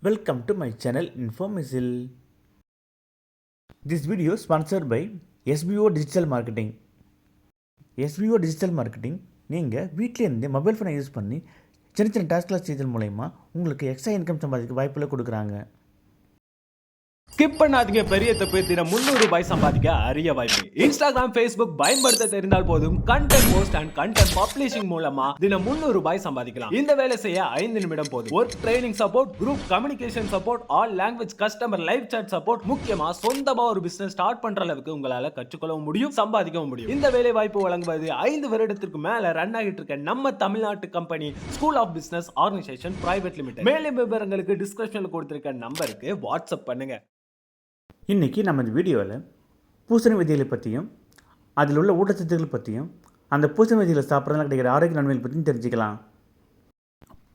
Welcome to my channel InfoMissile. This video is sponsored by SBO Digital Marketing. SBO Digital Marketing நீங்கள் வீட்டிலேருந்து mobile ஃபோனை use பண்ணி சின்ன டாஸ்க்லாம் செய்தல் மூலயமா உங்களுக்கு எக்ஸ்ட்ரா இன்கம் சம்பாதிக்க வாய்ப்புகளை கொடுக்குறாங்க. ஸ்கிப் பண்ணாதீங்க, பெரிய தப்பு. தினம் 300 ரூபாய் சம்பாதிக்க அரிய வாய்ப்பு. இன்ஸ்டாகிராம், ஃபேஸ்புக் பயன்படுத்த தெரிந்தால் போதும் content post and content publishing மூலமா தினம் 300 ரூபாய் சம்பாதிக்கலாம். இந்த வேலை செய்ய 5 நிமிடம் போதும். Work training support, group communication support, all language customer live chat support, முக்கியமா சொந்தமா ஒரு பிசினஸ் ஸ்டார்ட் பண்ற அளவுக்கு உங்களால கற்றுக்கொள்ளவும் முடியும், சம்பாதிக்கவும் முடியும். இந்த வேலை வாய்ப்பு வழங்குவது 5 வருடத்திற்கு மேல ரன் ஆகிட்டு இருக்க நம்ம தமிழ்நாட்டு company school of business organization private limited. மேலும் விவரங்களுக்கு டிஸ்கிரிப்ஷன்ல கொடுத்திருக்க நம்பருக்கு வாட்ஸ்அப் பண்ணுங்க. இன்றைக்கி நம்ம இந்த வீடியோவில் பூசணி விதைகளை பற்றியும் அதில் உள்ள ஊட்டச்சத்துக்கள் பற்றியும் அந்த பூசணி விதைகளை சாப்பிட்றதுனால கிடைக்கிற ஆரோக்கிய நன்மைகள் பற்றியும் தெரிஞ்சுக்கலாம்.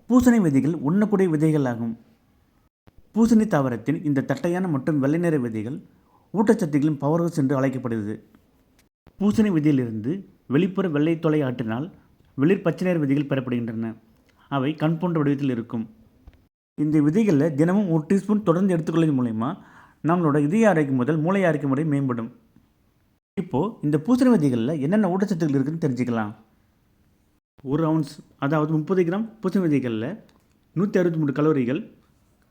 பூசணி விதைகள் உண்ணக்கூடிய விதைகள் ஆகும். பூசணி தாவரத்தின் இந்த தட்டையான மற்றும் வெள்ளை நிற விதைகள் ஊட்டச்சத்துக்களின் பவர்கள் என்று அழைக்கப்படுகிறது. பூசணி விதையிலிருந்து வெளிப்புற வெள்ளை தொலை ஆற்றினால் வெளிர் பச்சை நிற விதைகள் பெறப்படுகின்றன. அவை கண் போன்ற வடிவத்தில் இருக்கும். இந்த விதைகளில் தினமும் 1 டீஸ்பூன் தொடர்ந்து எடுத்துக்கொள்வதன் மூலயமா நம்மளோட இதய ஆரோக்கியம் முதல் மூளை ஆரோக்கியம் முறை மேம்படும். இப்போது இந்த பூசணி விதைகளில் என்னென்ன ஊட்டச்சத்துக்கள் இருக்குதுன்னு தெரிஞ்சுக்கலாம். 1 ounce அதாவது 30 கிராம் பூசணி விதைகளில் 163 கலோரிகள்,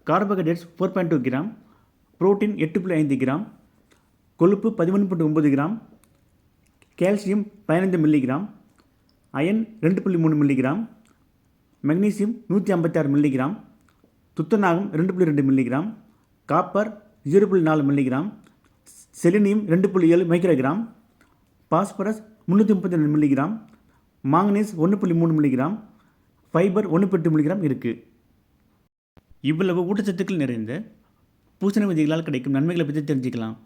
கார்போஹைட்ரேட்ஸ் 4.2 கிராம், புரோட்டீன் 8.5 கிராம், கொழுப்பு 13.9 gram, calcium 15 milligram, iron 2.3 milligram, magnesium 156 milligram, துத்தநாகம் 2.2 milligram, copper 0.4 milligram, selenium 2.7 microgram, phosphorus 332 milligram, manganese 1.3 milligram, fibre 1.8 milligram இருக்குது. இவ்வளவு ஊட்டச்சத்துக்கள் நிறைந்த பூசணி விதைகளால் கிடைக்கும் நன்மைகளை பற்றி தெரிஞ்சுக்கலாம்.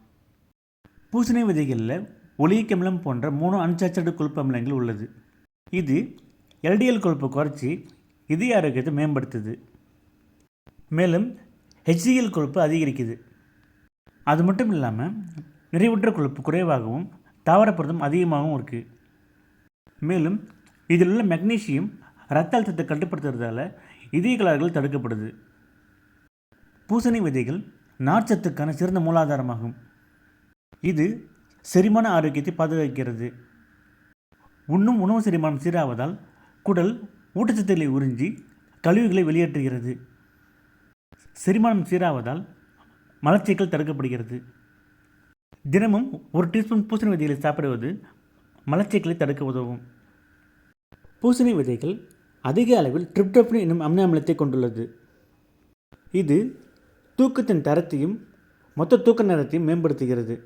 பூசணி விதைகளில் ஒலியிக் அமிலம் போன்ற 3 அன்சாச்சுரேட்டட் கொழுப்பு அமிலங்கள் உள்ளது. இது எல்டிஎல் கொழுப்பை குறைச்சி இதய ஆரோக்கியத்தை மேம்படுத்துது. மேலும் ஹெச்டிஎல் கொழுப்பு அதிகரிக்குது. அது மட்டும் இல்லாமல் நிறைவுற்ற கொழுப்பு குறைவாகவும் தாவர புரதம் அதிகமாகவும் இருக்குது. மேலும் இதில் உள்ள மெக்னீசியம் இரத்த அழுத்தத்தை கட்டுப்படுத்துறதால இதய கோளாறுகள் தடுக்கப்படுது. பூசணி விதைகள் நார்ச்சத்துக்கான சிறந்த மூலாதாரமாகும். இது செரிமான ஆரோக்கியத்தை பாதுகாக்கிறது. உண்ணும் உணவு செரிமானம் சீராவதால் குடல் ஊட்டச்சத்துக்களை உறிஞ்சி கழிவுகளை வெளியேற்றுகிறது. செரிமானம் சீராவதால் மலச்சிக்கல் தடுக்கப்படுகிறது. தினமும் 1 டீஸ்பூன் பூசணி விதைகளை சாப்பிடுவது மலச்சிக்கலை தடுக்க உதவும். பூசணி விதைகள் அதிக அளவில் டிரிப்டோஃபன் என்னும் அமினோ அமிலத்தை கொண்டுள்ளது. இது தூக்கத்தின் தரத்தையும் மொத்த தூக்க நேரத்தையும் மேம்படுத்துகிறது.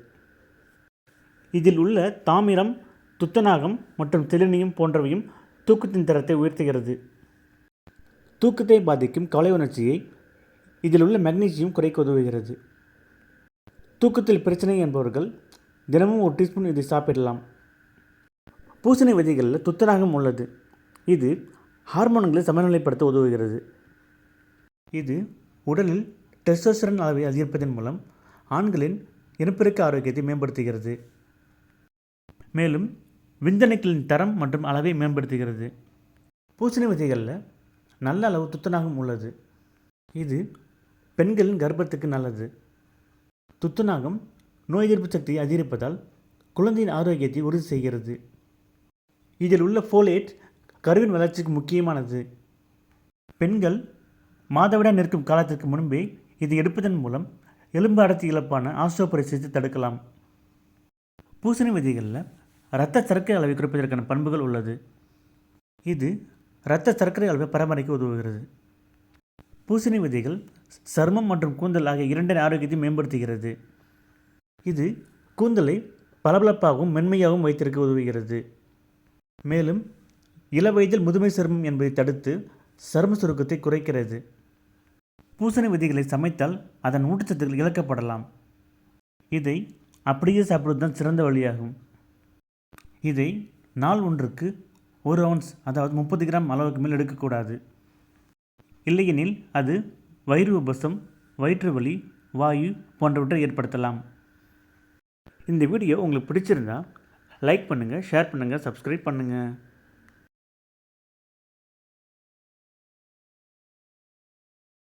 இதில் உள்ள தாமிரம், துத்தநாகம் மற்றும் செலினியம் போன்றவையும் தூக்கத்தின் தரத்தை உயர்த்துகிறது. தூக்கத்தை பாதிக்கும் கவலை உணர்ச்சியை இதில் உள்ள மெக்னீசியம் குறைக்க உதவுகிறது. தூக்கத்தில் பிரச்சனை என்பவர்கள் தினமும் 1 டீஸ்பூன் இதை சாப்பிடலாம். பூசணி விதைகளில் துத்தநாகம் உள்ளது. இது ஹார்மோன்களை சமநிலைப்படுத்த உதவுகிறது. இது உடலில் டெஸ்டோஸ்டெரான் அளவை அதிகரிப்பதன் மூலம் ஆண்களின் இனப்பெருக்க ஆரோக்கியத்தை மேம்படுத்துகிறது. மேலும் விந்தணுக்களின் தரம் மற்றும் அளவை மேம்படுத்துகிறது. பூசணி விதைகளில் நல்ல அளவு துத்தநாகம் உள்ளது. இது பெண்களின் கர்ப்பத்துக்கு நல்லது. துத்தநாகம் நோய் எதிர்ப்பு சக்தியை அதிகரிப்பதால் குழந்தையின் ஆரோக்கியத்தை உறுதி செய்கிறது. இதில் உள்ள ஃபோலேட் கருவின் வளர்ச்சிக்கு முக்கியமானது. பெண்கள் மாதவிடாய் நிற்கும் காலத்திற்கு முன்பே இதை எடுப்பதன் மூலம் எலும்பு அடர்த்தி இழப்பான ஆஸ்டியோபோரோசிஸை தடுக்கலாம். பூசணி விதைகளில் இரத்த சர்க்கரை அளவை குறைப்பதற்கான பண்புகள் உள்ளது. இது இரத்த சர்க்கரை அளவை பராமரிக்க உதவுகிறது. பூசணி விதைகள் சருமம் மற்றும் கூந்தல் ஆகிய 2 ஆரோக்கியத்தை மேம்படுத்துகிறது. இது கூந்தலை பளபளப்பாகவும் மென்மையாகவும் வைத்திருக்க உதவுகிறது. மேலும் இளவயதில் முதுமை சருமம் என்பதை தடுத்து சரும சுருக்கத்தை குறைக்கிறது. பூசணி விதைகளை சமைத்தால் அதன் ஊட்டச்சத்துக்கள் இழக்கப்படலாம். இதை அப்படியே சாப்பிடுவது தான் சிறந்த வழியாகும். இதை நாள் ஒன்றுக்கு 1 ounce அதாவது 30 கிராம் அளவுக்கு மேல் எடுக்கக்கூடாது. இல்லையெனில் அது வயிறு உபசம், வயிற்று வலி, வாயு போன்றவற்றை ஏற்படுத்தலாம். இந்த வீடியோ உங்களுக்கு பிடிச்சிருந்தா லைக் பண்ணுங்கள், ஷேர் பண்ணுங்கள், சப்ஸ்கிரைப் பண்ணுங்கள்.